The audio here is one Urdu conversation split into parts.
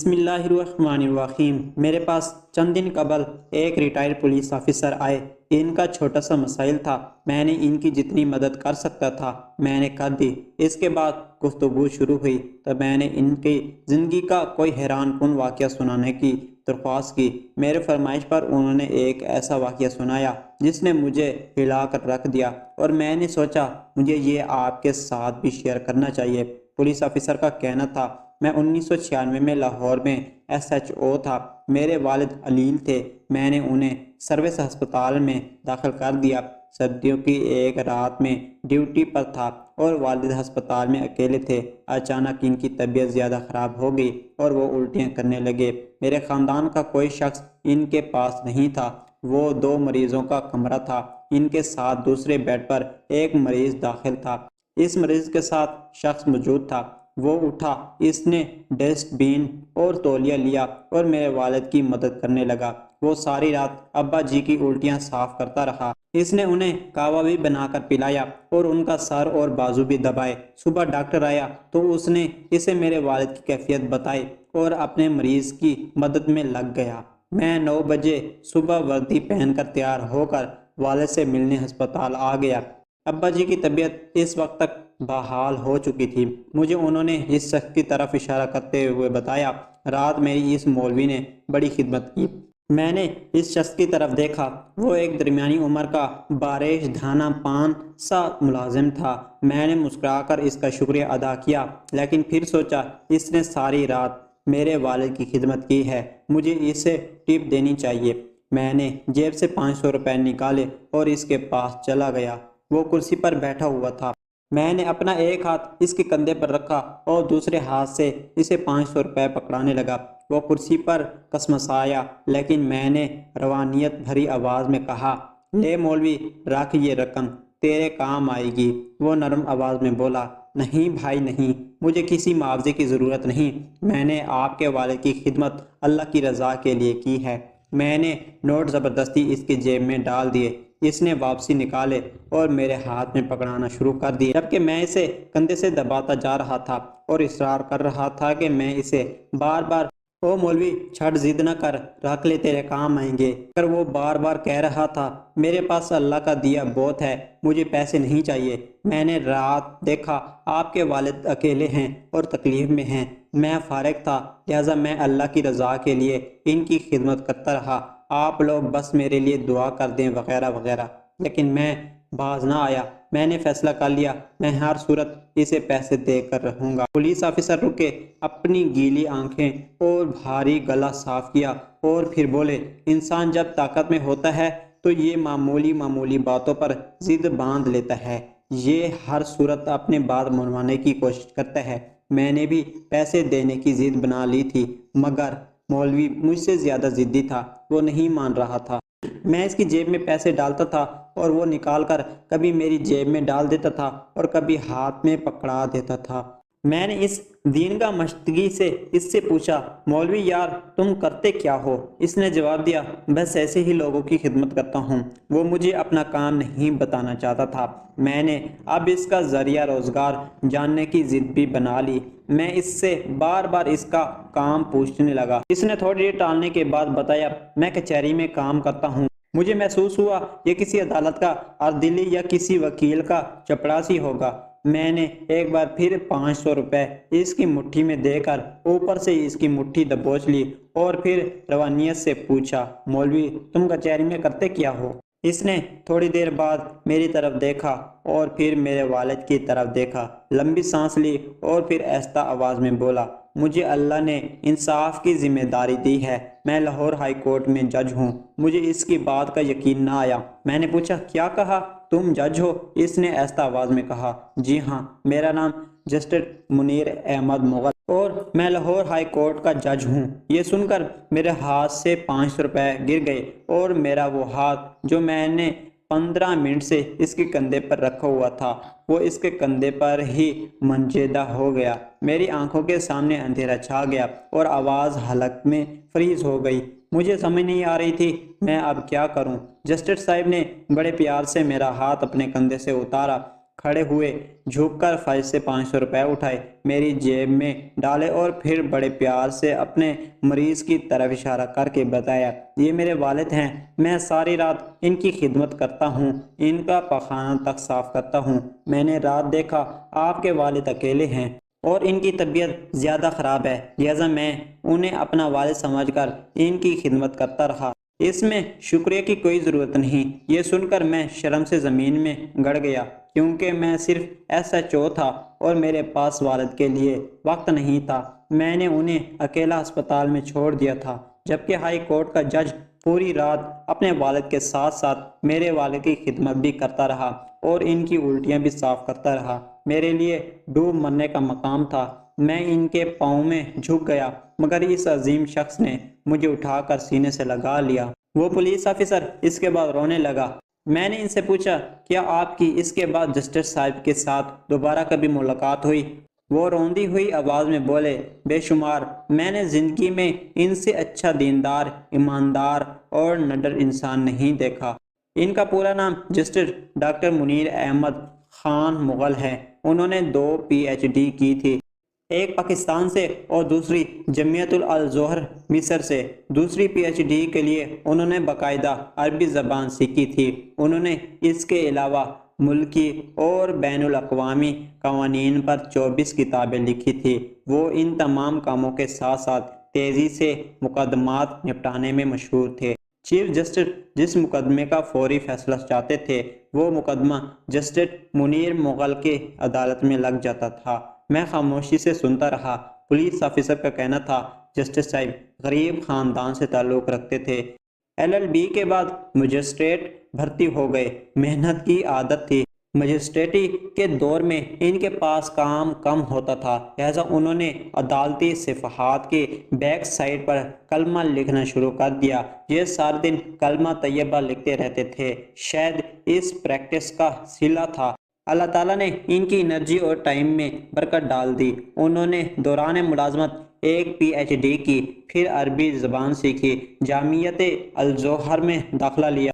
بسم اللہ الرحمن الرحیم۔ میرے پاس چند دن قبل ایک ریٹائر پولیس آفیسر آئے۔ ان کا چھوٹا سا مسائل تھا، میں نے ان کی جتنی مدد کر سکتا تھا میں نے کر دی۔ اس کے بعد گفتگو شروع ہوئی تو میں نے ان کی زندگی کا کوئی حیران کن واقعہ سنانے کی درخواست کی۔ میرے فرمائش پر انہوں نے ایک ایسا واقعہ سنایا جس نے مجھے ہلا کر رکھ دیا، اور میں نے سوچا مجھے یہ آپ کے ساتھ بھی شیئر کرنا چاہیے۔ پولیس آفیسر کا کہنا تھا، میں 1996 میں لاہور میں SHO تھا۔ میرے والد علیل تھے، میں نے انہیں سروس ہسپتال میں داخل کر دیا۔ سردیوں کی ایک رات میں ڈیوٹی پر تھا اور والد ہسپتال میں اکیلے تھے۔ اچانک ان کی طبیعت زیادہ خراب ہو گئی اور وہ الٹیاں کرنے لگے۔ میرے خاندان کا کوئی شخص ان کے پاس نہیں تھا۔ وہ 2 مریضوں کا کمرہ تھا، ان کے ساتھ دوسرے بیڈ پر ایک مریض داخل تھا۔ اس مریض کے ساتھ شخص موجود تھا۔ وہ اٹھا، اس نے ڈسٹ بین اور تولیہ لیا اور میرے والد کی مدد کرنے لگا۔ وہ ساری رات ابا جی کی الٹیاں صاف کرتا رہا۔ اس نے انہیں کہوہ بھی بنا کر پلایا اور ان کا سر اور بازو بھی دبائے۔ صبح ڈاکٹر آیا تو اس نے اسے میرے والد کی کیفیت بتائی اور اپنے مریض کی مدد میں لگ گیا۔ میں 9 بجے صبح وردی پہن کر تیار ہو کر والد سے ملنے ہسپتال آ گیا۔ ابا جی کی طبیعت اس وقت تک بحال ہو چکی تھی۔ مجھے انہوں نے اس شخص کی طرف اشارہ کرتے ہوئے بتایا، رات میری اس مولوی نے بڑی خدمت کی۔ میں نے اس شخص کی طرف دیکھا۔ وہ ایک درمیانی عمر کا بارش دھانا پان سا ملازم تھا۔ میں نے مسکرا کر اس کا شکریہ ادا کیا، لیکن پھر سوچا اس نے ساری رات میرے والد کی خدمت کی ہے، مجھے اسے ٹپ دینی چاہیے۔ میں نے جیب سے 500 روپے نکالے اور اس کے پاس چلا گیا۔ وہ کرسی پر بیٹھا ہوا تھا۔ میں نے اپنا ایک ہاتھ اس کے کندھے پر رکھا اور دوسرے ہاتھ سے اسے 500 روپے پکڑانے لگا۔ وہ کرسی پر کسمسایا، لیکن میں نے روحانیت بھری آواز میں کہا، لے مولوی، رکھ یہ رقم، تیرے کام آئے گی۔ وہ نرم آواز میں بولا، نہیں بھائی نہیں، مجھے کسی معاوضے کی ضرورت نہیں، میں نے آپ کے والد کی خدمت اللہ کی رضا کے لیے کی ہے۔ میں نے نوٹ زبردستی اس کی جیب میں ڈال دیے۔ اس نے واپسی نکالے اور میرے ہاتھ میں پکڑانا شروع کر دیا، جبکہ میں اسے کندھے سے دباتا جا رہا تھا اور اصرار کر رہا تھا کہ میں اسے بار بار، او مولوی چھٹ، ضد نہ کر، رکھ لے، تیرے کام آئیں گے۔ پر وہ بار بار کہہ رہا تھا، میرے پاس اللہ کا دیا بہت ہے، مجھے پیسے نہیں چاہیے۔ میں نے رات دیکھا آپ کے والد اکیلے ہیں اور تکلیف میں ہیں، میں فارغ تھا، لہٰذا میں اللہ کی رضا کے لیے ان کی خدمت کرتا رہا۔ آپ لوگ بس میرے لیے دعا کر دیں وغیرہ وغیرہ، لیکن میں باز نہ آیا۔ میں نے فیصلہ کر لیا، میں ہر صورت اسے پیسے دے کر رہوں گا۔ پولیس آفیسر رکے، اپنی گیلی آنکھیں اور بھاری گلا صاف کیا اور پھر بولے، انسان جب طاقت میں ہوتا ہے تو یہ معمولی باتوں پر ضد باندھ لیتا ہے، یہ ہر صورت اپنے بات منوانے کی کوشش کرتا ہے۔ میں نے بھی پیسے دینے کی ضد بنا لی تھی، مگر مولوی مجھ سے زیادہ ضدی تھا، وہ نہیں مان رہا تھا۔ میں اس کی جیب میں پیسے ڈالتا تھا اور وہ نکال کر کبھی میری جیب میں ڈال دیتا تھا اور کبھی ہاتھ میں پکڑا دیتا تھا۔ میں نے اس دینگاہ مشتگی سے اس سے پوچھا، مولوی یار تم کرتے کیا ہو؟ اس نے جواب دیا، بس ایسے ہی لوگوں کی خدمت کرتا ہوں۔ وہ مجھے اپنا کام نہیں بتانا چاہتا تھا۔ میں نے اب اس کا ذریعہ روزگار جاننے کی ضد بھی بنا لی۔ میں اس سے بار بار اس کا کام پوچھنے لگا۔ اس نے تھوڑی دیر ٹالنے کے بعد بتایا، میں کچہری میں کام کرتا ہوں۔ مجھے محسوس ہوا یہ کسی عدالت کا عرضدلی یا کسی وکیل کا چپڑاسی ہوگا۔ میں نے ایک بار پھر 500 روپے اس کی مٹھی میں دے کر اوپر سے اس کی مٹھی دبوچ لی اور پھر روانیت سے پوچھا، مولوی تم کچہری میں کرتے کیا ہو؟ اس نے تھوڑی دیر بعد میری طرف دیکھا اور پھر میرے والد کی طرف دیکھا، لمبی سانس لی اور پھر آہستہ آواز میں بولا، مجھے اللہ نے انصاف کی ذمہ داری دی ہے، میں لاہور ہائی کورٹ میں جج ہوں۔ مجھے اس کی بات کا یقین نہ آیا۔ میں نے پوچھا، کیا کہا؟ تم جج ہو؟ اس نے آہستہ آواز میں کہا، جی ہاں، میرا نام جسٹس منیر احمد مغل اور میں لاہور ہائی کورٹ کا جج ہوں۔ یہ سن کر میرے ہاتھ سے 500 روپے گر گئے اور میرا وہ ہاتھ جو میں نے 15 منٹ سے اس کے کندھے پر رکھا ہوا تھا وہ اس کے کندھے پر ہی منجیدہ ہو گیا۔ میری آنکھوں کے سامنے اندھیرا چھا گیا اور آواز حلق میں فریز ہو گئی۔ مجھے سمجھ نہیں آ رہی تھی میں اب کیا کروں۔ جسٹس صاحب نے بڑے پیار سے میرا ہاتھ اپنے کندھے سے اتارا، کھڑے ہوئے، جھک کر فرش سے 500 روپے اٹھائے، میری جیب میں ڈالے اور پھر بڑے پیار سے اپنے مریض کی طرف اشارہ کر کے بتایا، یہ میرے والد ہیں، میں ساری رات ان کی خدمت کرتا ہوں، ان کا پخانہ تک صاف کرتا ہوں۔ میں نے رات دیکھا آپ کے والد اکیلے ہیں اور ان کی طبیعت زیادہ خراب ہے، لہٰذا میں انہیں اپنا والد سمجھ کر ان کی خدمت کرتا رہا۔ اس میں شکریہ کی کوئی ضرورت نہیں۔ یہ سن کر میں شرم سے زمین میں گڑ گیا، کیونکہ میں صرف ایس ایچ او تھا اور میرے پاس والد کے لیے وقت نہیں تھا۔ میں نے انہیں اکیلا ہسپتال میں چھوڑ دیا تھا، جبکہ ہائی کورٹ کا جج پوری رات اپنے والد کے ساتھ ساتھ میرے والد کی خدمت بھی کرتا رہا اور ان کی الٹیاں بھی صاف کرتا رہا۔ میرے لیے ڈوب مرنے کا مقام تھا۔ میں ان کے پاؤں میں جھک گیا، مگر اس عظیم شخص نے مجھے اٹھا کر سینے سے لگا لیا۔ وہ پولیس آفیسر اس کے بعد رونے لگا۔ میں نے ان سے پوچھا، کیا آپ کی اس کے بعد جسٹس صاحب کے ساتھ دوبارہ کبھی ملاقات ہوئی؟ وہ روندی ہوئی آواز میں بولے، بے شمار۔ میں نے زندگی میں ان سے اچھا دیندار، ایماندار اور نڈر انسان نہیں دیکھا۔ ان کا پورا نام جسٹس ڈاکٹر منیر احمد خان مغل ہے۔ انہوں نے 2 PhD کی تھی، ایک پاکستان سے اور دوسری جامعۃ الازہر مصر سے۔ دوسری PhD کے لیے انہوں نے باقاعدہ عربی زبان سیکھی تھی۔ انہوں نے اس کے علاوہ ملکی اور بین الاقوامی قوانین پر 24 کتابیں لکھی تھی۔ وہ ان تمام کاموں کے ساتھ ساتھ تیزی سے مقدمات نپٹانے میں مشہور تھے۔ چیف جسٹس جس مقدمے کا فوری فیصلہ چاہتے تھے، وہ مقدمہ جسٹس منیر مغل کے عدالت میں لگ جاتا تھا۔ میں خاموشی سے سنتا رہا۔ پولیس آفیسر کا کہنا تھا، جسٹس صاحب غریب خاندان سے تعلق رکھتے تھے، LLB کے بعد مجسٹریٹ بھرتی ہو گئے، محنت کی عادت تھی۔ مجسٹریٹی کے دور میں ان کے پاس کام کم ہوتا تھا، لہذا انہوں نے عدالتی صفحات کے بیک سائڈ پر کلمہ لکھنا شروع کر دیا۔ یہ سارے دن کلمہ طیبہ لکھتے رہتے تھے، شاید اس پریکٹس کا صلہ تھا۔ اللہ تعالیٰ نے ان کی انرجی اور ٹائم میں برکت ڈال دی۔ انہوں نے دوران ملازمت ایک PhD کی، پھر عربی زبان سیکھی، جامعۃ الازہر میں داخلہ لیا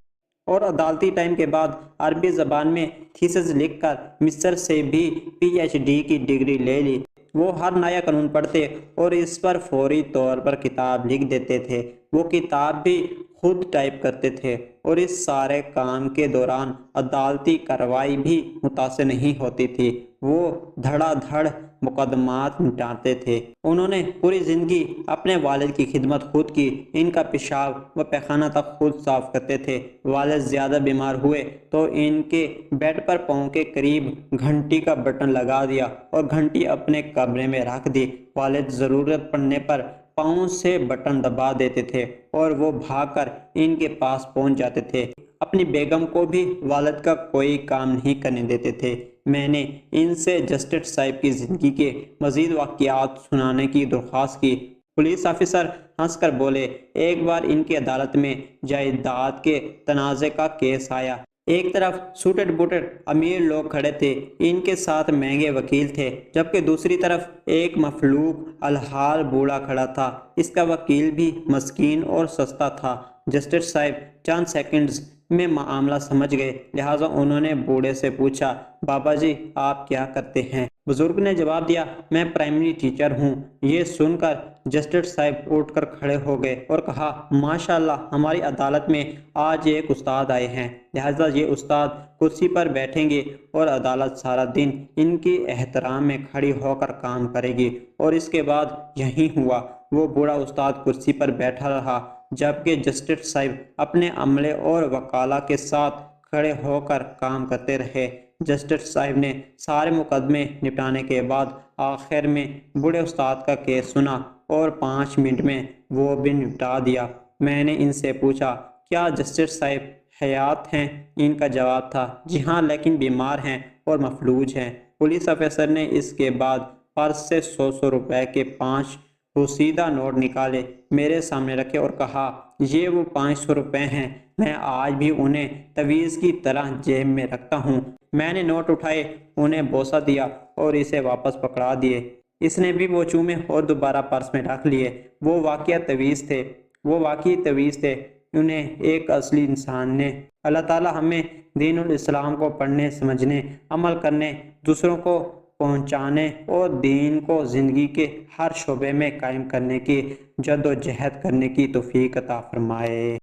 اور عدالتی ٹائم کے بعد عربی زبان میں تھیسس لکھ کر مصر سے بھی PhD کی ڈگری لے لی۔ وہ ہر نیا قانون پڑھتے اور اس پر فوری طور پر کتاب لکھ دیتے تھے۔ وہ کتاب بھی خود ٹائپ کرتے تھے اور اس سارے کام کے دوران عدالتی کارروائی بھی متاثر نہیں ہوتی تھی۔ وہ دھڑا دھڑ مقدمات نپٹاتے تھے۔ انہوں نے پوری زندگی اپنے والد کی خدمت خود کی، ان کا پیشاب و پیخانہ تک خود صاف کرتے تھے۔ والد زیادہ بیمار ہوئے تو ان کے بیڈ پر پاؤں کے قریب گھنٹی کا بٹن لگا دیا اور گھنٹی اپنے کمرے میں رکھ دی۔ والد ضرورت پڑنے پر پاؤں سے بٹن دبا دیتے تھے اور وہ بھاگ کر ان کے پاس پہنچ جاتے تھے۔ اپنی بیگم کو بھی والد کا کوئی کام نہیں کرنے دیتے تھے۔ میں نے ان سے جسٹس صاحب کی زندگی کے مزید واقعات سنانے کی درخواست کی۔ پولیس آفیسر ہنس کر بولے، ایک بار ان کی عدالت میں جائیداد کے تنازع کا کیس آیا۔ ایک طرف سوٹڈ بوٹڈ امیر لوگ کھڑے تھے، ان کے ساتھ مہنگے وکیل تھے، جبکہ دوسری طرف ایک مفلوج الحال بوڑھا کھڑا تھا۔ اس کا وکیل بھی مسکین اور سستا تھا۔ جسٹس صاحب چند سیکنڈز میں معاملہ سمجھ گئے، لہٰذا انہوں نے بوڑھے سے پوچھا، بابا جی آپ کیا کرتے ہیں؟ بزرگ نے جواب دیا، میں پرائمری ٹیچر ہوں۔ یہ سن کر جسٹس صاحب اٹھ کر کھڑے ہو گئے اور کہا، ماشاءاللہ، ہماری عدالت میں آج ایک استاد آئے ہیں، لہٰذا یہ استاد کرسی پر بیٹھیں گے اور عدالت سارا دن ان کی احترام میں کھڑی ہو کر کام کرے گی۔ اور اس کے بعد یہی ہوا۔ وہ بوڑھا استاد کرسی پر بیٹھا رہا، جبکہ جسٹس صاحب اپنے عملے اور وکلاء کے ساتھ کھڑے ہو کر کام کرتے رہے۔ جسٹس صاحب نے سارے مقدمے نپٹانے کے بعد آخر میں بوڑھے استاد کا کیس سنا اور 5 منٹ میں وہ بھی نپٹا دیا۔ میں نے ان سے پوچھا، کیا جسٹس صاحب حیات ہیں؟ ان کا جواب تھا، جی ہاں، لیکن بیمار ہیں اور مفلوج ہیں۔ پولیس آفیسر نے اس کے بعد پرس سے 100 روپے کے 5 رسیدہ نوٹ نکالے، میرے سامنے رکھے اور کہا، یہ وہ 500 روپے ہیں، میں آج بھی انہیں تعویذ کی طرح جیب میں رکھتا ہوں۔ میں نے نوٹ اٹھائے، انہیں بوسہ دیا اور اسے واپس پکڑا دیے۔ اس نے بھی وہ چومے اور دوبارہ پرس میں رکھ لیے۔ وہ واقعی تعویذ تھے۔ انہیں ایک اصلی انسان نے۔ اللہ تعالی ہمیں دین الاسلام کو پڑھنے، سمجھنے، عمل کرنے، دوسروں کو پہنچانے اور دین کو زندگی کے ہر شعبے میں قائم کرنے کی جد و جہد کرنے کی توفیق عطا فرمائے۔